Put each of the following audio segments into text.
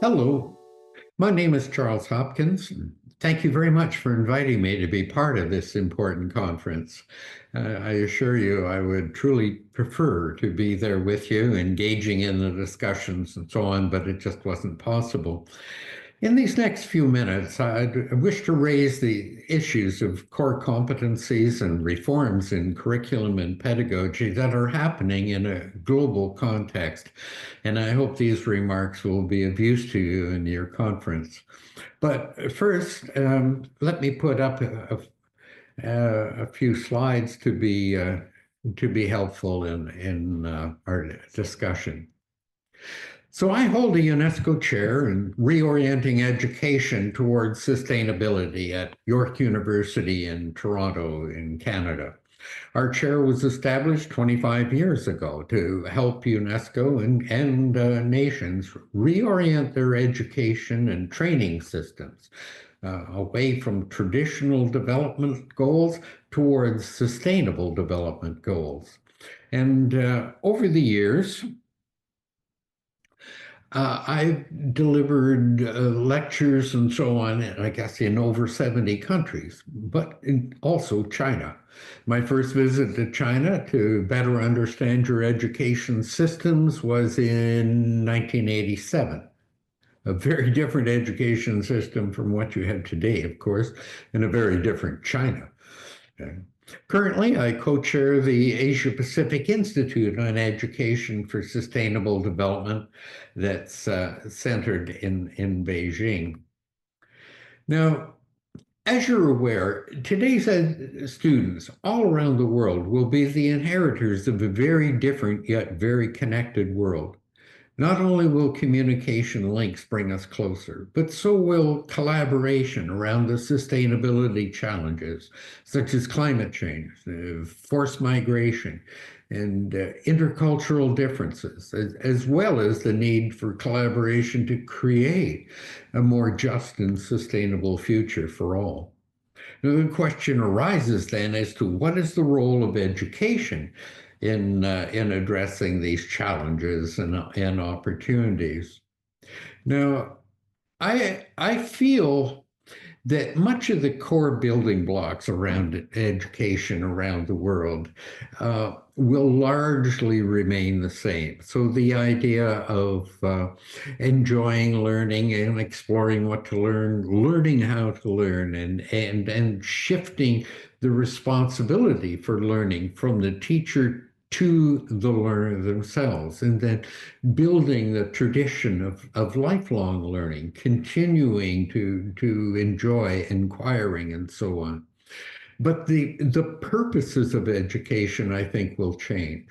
Hello, my name is Charles Hopkins. Thank you very much for inviting me to be part of this important conference. I assure you I would truly prefer to be there with you, engaging in the discussions and so on, but it just wasn't possible. In these next few minutes, I wish to raise the issues of core competencies and reforms in curriculum and pedagogy that are happening in a global context. And I hope these remarks will be of use to you in your conference. But first, let me put up a few slides to be helpful in our discussion. So I hold a UNESCO Chair in reorienting education towards sustainability at York University in Toronto in Canada. Our chair was established 25 years ago to help UNESCO and nations reorient their education and training systems away from traditional development goals towards sustainable development goals. And over the years, I've delivered lectures and so on, I guess, in over 70 countries, but also China. My first visit to China to better understand your education systems was in 1987. A very different education system from what you have today, of course, and a very different China. Okay. Currently, I co-chair the Asia Pacific Institute on Education for Sustainable Development that's centered in Beijing. Now, as you're aware, today's students all around the world will be the inheritors of a very different yet very connected world. Not only will communication links bring us closer, but so will collaboration around the sustainability challenges, such as climate change, forced migration, and intercultural differences, as well as the need for collaboration to create a more just and sustainable future for all. Now, the question arises then as to what is the role of education in addressing these challenges and opportunities. Now, I feel that much of the core building blocks around education around the world will largely remain the same. So the idea of enjoying learning and exploring what to learn, learning how to learn, and shifting the responsibility for learning from the teacher to the learner themselves, and then building the tradition of lifelong learning, continuing to enjoy inquiring and so on. But the purposes of education, I think, will change.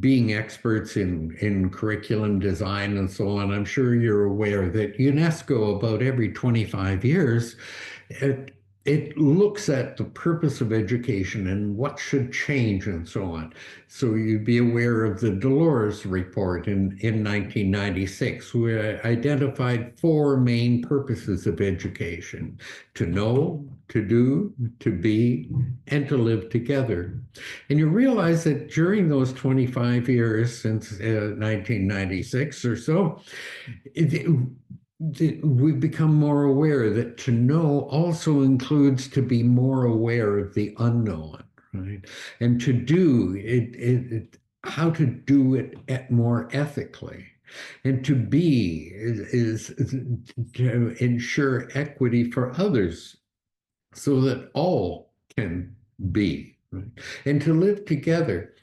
Being experts in curriculum design and so on, I'm sure you're aware that UNESCO, about every 25 years, it looks at the purpose of education and what should change and so on. So you'd be aware of the Dolores report in 1996, where identified four main purposes of education: to know, to do, to be, and to live together. And you realize that during those 25 years, since 1996 or so, we've become more aware that to know also includes to be more aware of the unknown, right? And to do how to do it more ethically. And to be is to ensure equity for others so that all can be, right? And to live together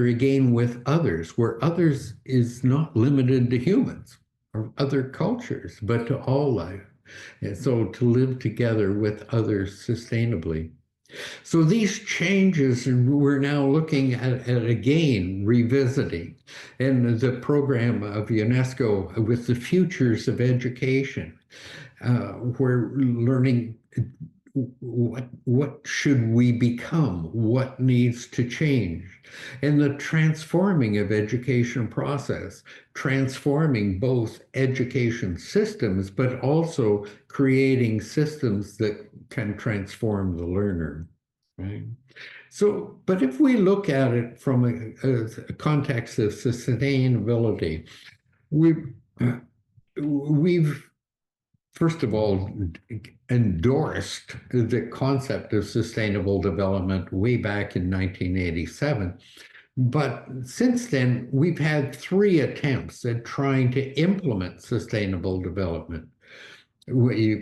again with others, where others is not limited to humans or other cultures, but to all life. And so to live together with others sustainably. So these changes we're now looking at again, revisiting, and the program of UNESCO with the futures of education, where learning what should we become, what needs to change, and the transforming of education process, transforming both education systems, but also creating systems that can transform the learner, right? So, but if we look at it from a context of sustainability, We've, we've first of all endorsed the concept of sustainable development way back in 1987. But since then, we've had three attempts at trying to implement sustainable development.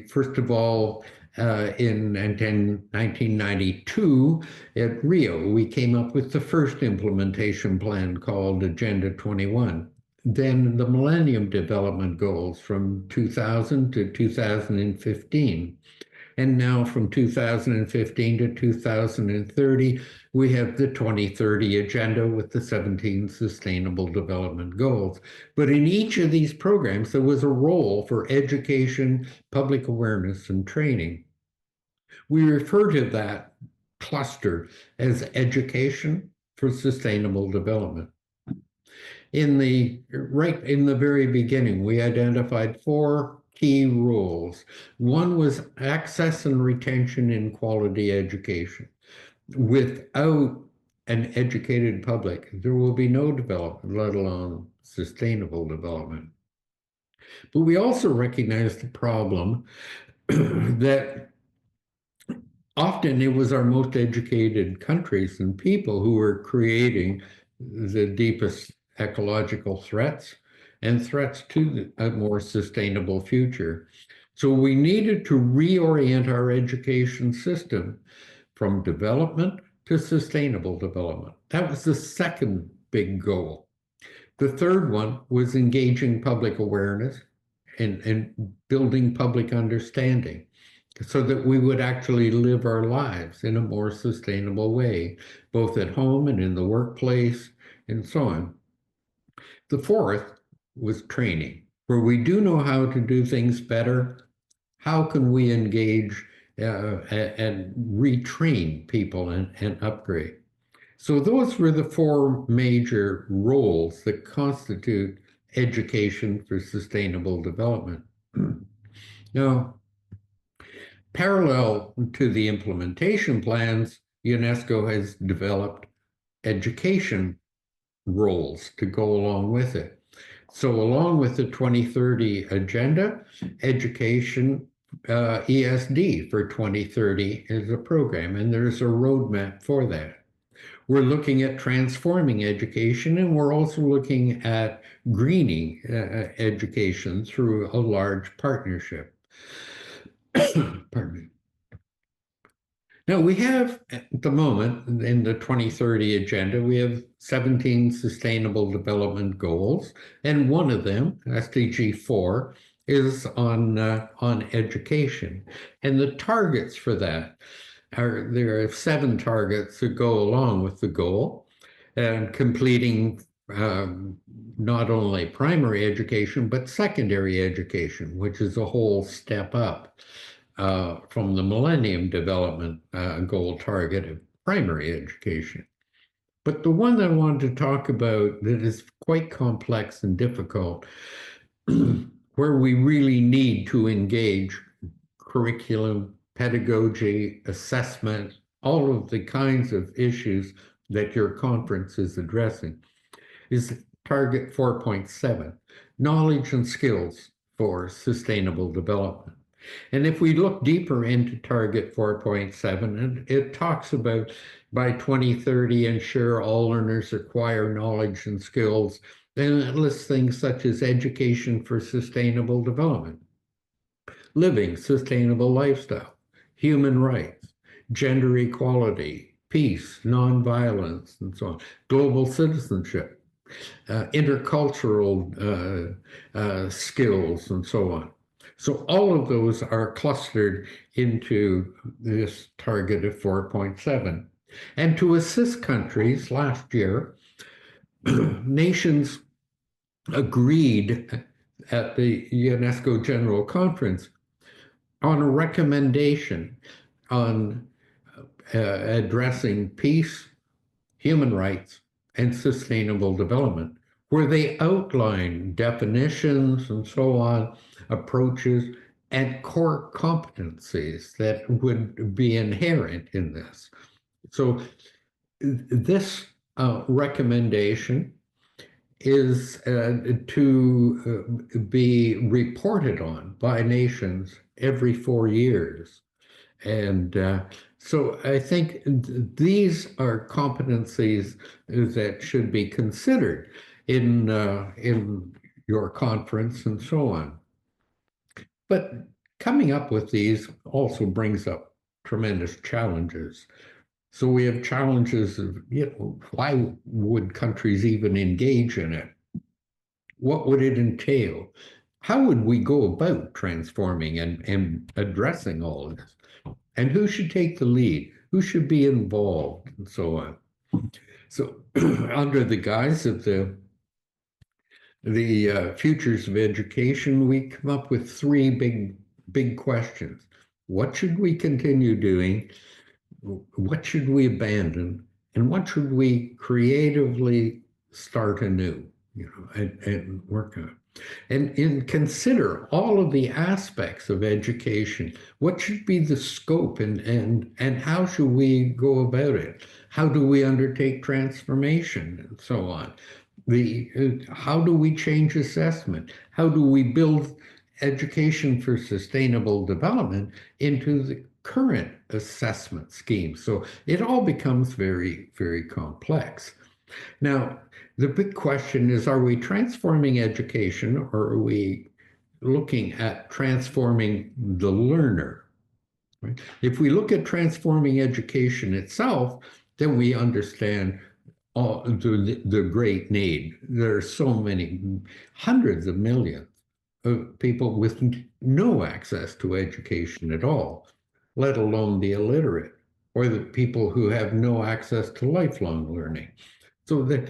First of all, in 1992 at Rio, we came up with the first implementation plan called Agenda 21. Then the Millennium Development Goals from 2000 to 2015. And now from 2015 to 2030, we have the 2030 Agenda with the 17 Sustainable Development Goals. But in each of these programs, there was a role for education, public awareness, and training. We refer to that cluster as education for sustainable development. Right in the very beginning, we identified four key rules. One was access and retention in quality education. Without an educated public, there will be no development, let alone sustainable development. But we also recognize the problem that often it was our most educated countries and people who were creating the deepest ecological threats and threats to a more sustainable future. So we needed to reorient our education system from development to sustainable development. That was the second big goal. The third one was engaging public awareness and building public understanding so that we would actually live our lives in a more sustainable way, both at home and in the workplace and so on. The fourth was training, where we do know how to do things better. How can we engage and retrain people and upgrade? So those were the four major roles that constitute education for sustainable development. Now, parallel to the implementation plans, UNESCO has developed education roles to go along with it. So along with the 2030 agenda, education ESD for 2030 is a program, and there's a roadmap for that. We're looking at transforming education, and we're also looking at greening education through a large partnership. Pardon me. Now, we have at the moment in the 2030 agenda, we have 17 sustainable development goals, and one of them, SDG 4, is on education. And the targets for that there are 7 targets that go along with the goal, and completing not only primary education, but secondary education, which is a whole step up from the Millennium Development Goal target of primary education. But the one that I wanted to talk about that is quite complex and difficult, where we really need to engage curriculum, pedagogy, assessment, all of the kinds of issues that your conference is addressing, is target 4.7, knowledge and skills for sustainable development. And if we look deeper into target 4.7, it talks about by 2030 ensure all learners acquire knowledge and skills, and it lists things such as education for sustainable development, living sustainable lifestyle, human rights, gender equality, peace, nonviolence, and so on, global citizenship, intercultural skills, and so on. So all of those are clustered into this target of 4.7. And to assist countries last year, nations agreed at the UNESCO General Conference on a recommendation on addressing peace, human rights, and sustainable development, where they outline definitions and so on, approaches, and core competencies that would be inherent in this. So this recommendation is to be reported on by nations every 4 years. And so I think these are competencies that should be considered in your conference and so on. But coming up with these also brings up tremendous challenges. So we have challenges of, why would countries even engage in it? What would it entail? How would we go about transforming and addressing all of this? And who should take the lead? Who should be involved, and so on? So, under the guise of the futures of education, we come up with three big questions. What should we continue doing? What should we abandon? And what should we creatively start anew, and work on? And consider all of the aspects of education. What should be the scope and how should we go about it? How do we undertake transformation and so on? How do we change assessment? How do we build education for sustainable development into the current assessment scheme? So it all becomes very, very complex. Now, the big question is, are we transforming education or are we looking at transforming the learner? Right? If we look at transforming education itself, then we understand the great need. There are so many, hundreds of millions of people with no access to education at all, let alone the illiterate, or the people who have no access to lifelong learning. So the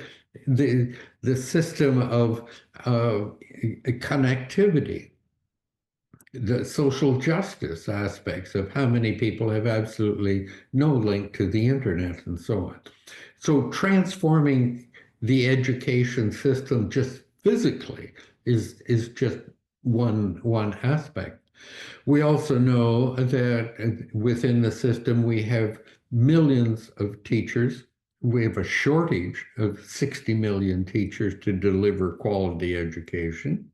system of connectivity, the social justice aspects of how many people have absolutely no link to the internet and so on. So transforming the education system just physically is just one aspect. We also know that within the system we have millions of teachers. We have a shortage of 60 million teachers to deliver quality education.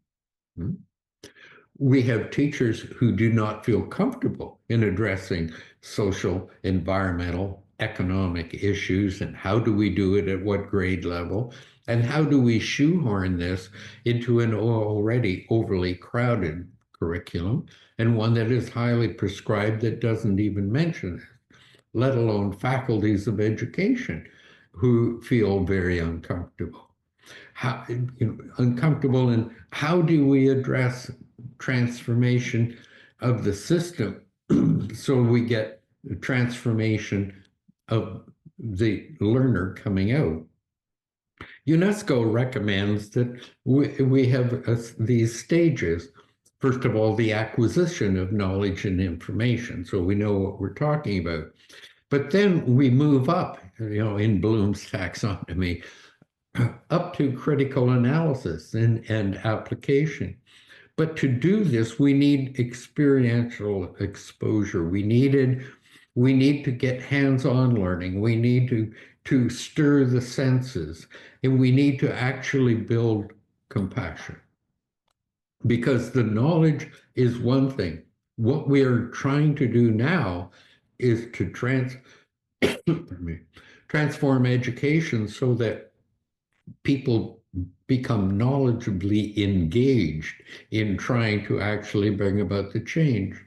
We have teachers who do not feel comfortable in addressing social, environmental, economic issues, and how do we do it at what grade level, and how do we shoehorn this into an already overly crowded curriculum, and one that is highly prescribed that doesn't even mention it, let alone faculties of education who feel very uncomfortable. Uncomfortable, and how do we address transformation of the system so we get the transformation of the learner coming out? UNESCO recommends that we have these stages. First of all, the acquisition of knowledge and information, so we know what we're talking about. But then we move up, in Bloom's taxonomy, up to critical analysis and application. But to do this, we need experiential exposure. We need to get hands-on learning. We need to stir the senses, and we need to actually build compassion. Because the knowledge is one thing. What we are trying to do now is to transform education so that people become knowledgeably engaged in trying to actually bring about the change.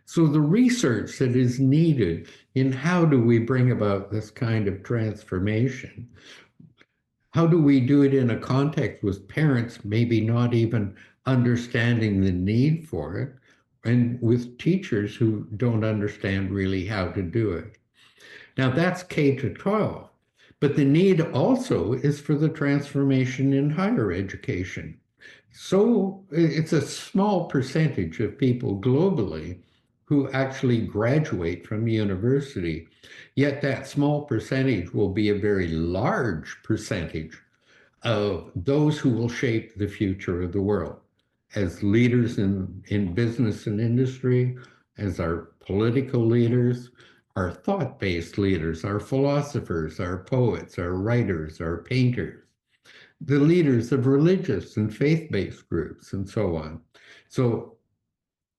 So the research that is needed in how do we bring about this kind of transformation, how do we do it in a context with parents maybe not even understanding the need for it, and with teachers who don't understand really how to do it. Now that's K to 12. But the need also is for the transformation in higher education. So it's a small percentage of people globally who actually graduate from university, yet that small percentage will be a very large percentage of those who will shape the future of the world as leaders in business and industry, as our political leaders, our thought-based leaders, our philosophers, our poets, our writers, our painters. the leaders of religious and faith-based groups and so on. So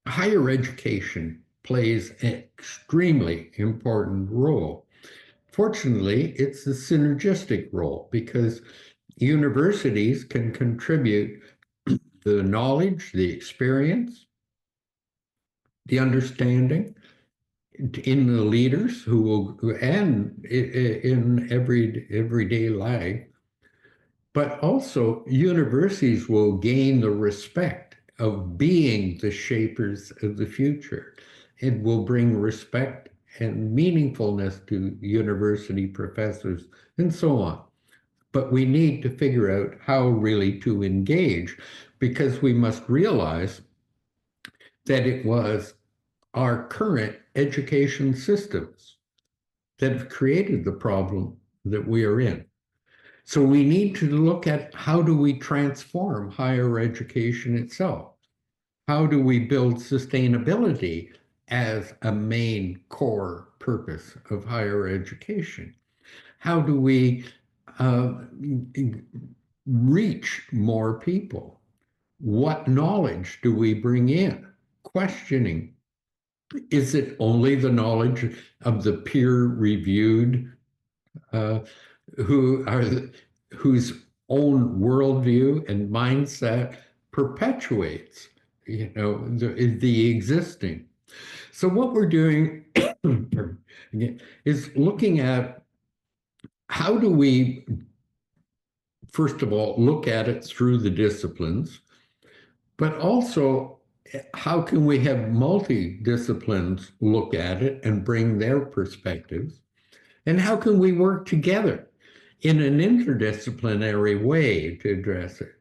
higher education plays an extremely important role. Fortunately, it's a synergistic role because universities can contribute the knowledge, the experience, the understanding in the leaders who will, and in everyday life, but also universities will gain the respect of being the shapers of the future. It will bring respect and meaningfulness to university professors and so on. But we need to figure out how really to engage, because we must realize that it was our current education systems that have created the problem that we are in. So we need to look at how do we transform higher education itself? How do we build sustainability as a main core purpose of higher education? How do we uh, reach more people? What knowledge do we bring in? Questioning. Is it only the knowledge of the peer-reviewed uh, who are whose own worldview and mindset perpetuates, the existing? So what we're doing is looking at how do we, first of all, look at it through the disciplines, but also how can we have multi-disciplines look at it and bring their perspectives? And how can we work together in an interdisciplinary way to address it?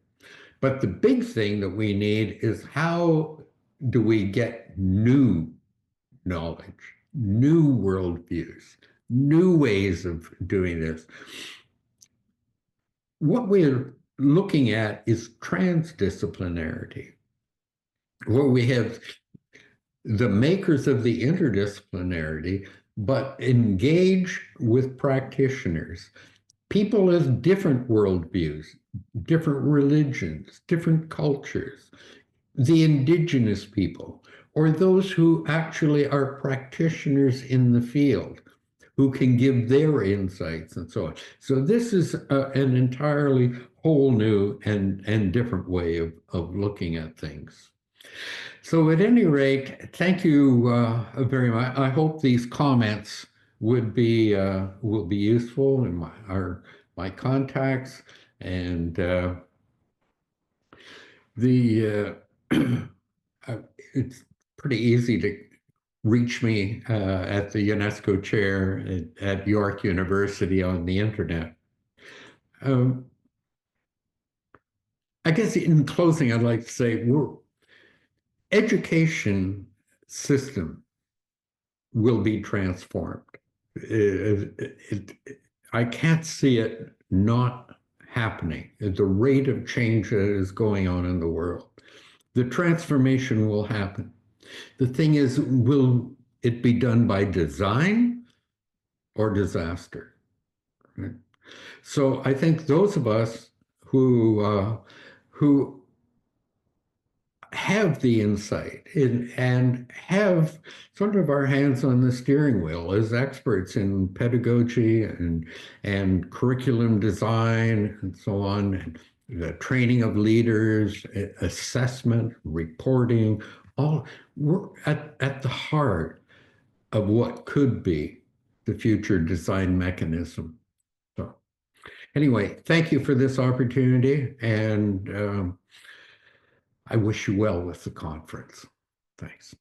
But the big thing that we need is how do we get new knowledge, new worldviews, new ways of doing this? What we're looking at is transdisciplinarity, where we have the makers of the interdisciplinarity, but engage with practitioners, people of different worldviews, different religions, different cultures, the indigenous people, or those who actually are practitioners in the field, who can give their insights and so on. So this is an entirely whole new and different way of looking at things. So at any rate, thank you very much. I hope these comments will be useful in my contacts, and the it's pretty easy to reach me at the UNESCO Chair at York University on the internet. Um, I guess in closing, I'd like to say education system will be transformed. I can't see it not happening at the rate of change that is going on in the world. The transformation will happen. The thing is, will it be done by design or disaster? Right? So I think those of us who have the insight and have sort of our hands on the steering wheel as experts in pedagogy and curriculum design and so on, and the training of leaders, assessment, reporting, all we're at the heart of what could be the future design mechanism. So anyway, thank you for this opportunity, and I wish you well with the conference. Thanks.